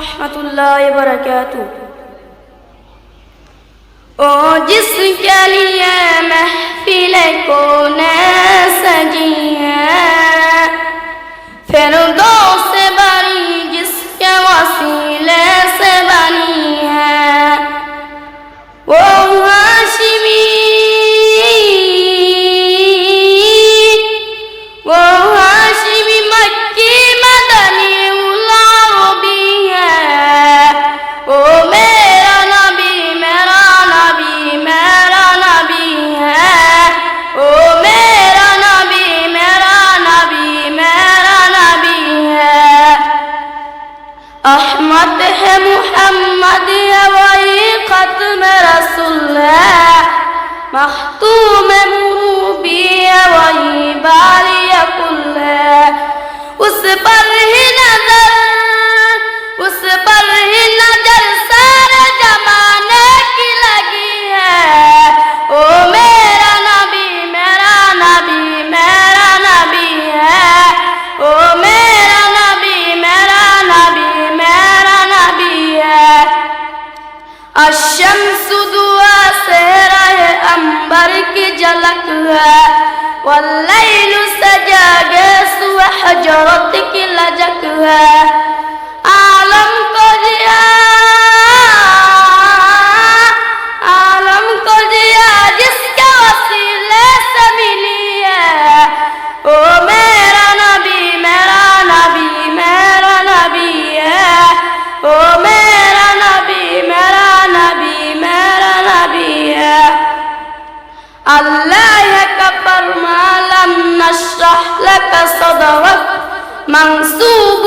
रहमतुल्लाहि व बरकातुहू। ओ जिसके लिए महफिल को न सजी है, फिरदौस से बनी जिसके वसीले से बनी है, वो हाशिमी मक्की मदनी उलारबी है। ओ मेरा नबी मेरा नबी मेरा नबी है। ओ मेरा नबी मेरा नबी मेरा नबी है। अहमद है मुहम्मद है वही खत्म रसूल है, मखतूम मुरूबी है वही बारी कुल है। उस पर ही नजर सारे जमाने की लगी है। ओ मेरा नबी मेरा नबी मेरा नबी है। ओ मेरा नबी मेरा नबी मेरा नबी है। अशम्सु दुआ से रहे अंबर की झलक है, वल्लैलु सजा गेसु हजरत की लजक है। आलम को दिया जिसके वसीले से मिली है। ओ मेरा नबी मेरा नबी मेरा नबी है। ओ मेरा नबी मेरा नबी मेरा नबी है। अल्लाह का फरमान लम नशरह लक सदरक मंसूब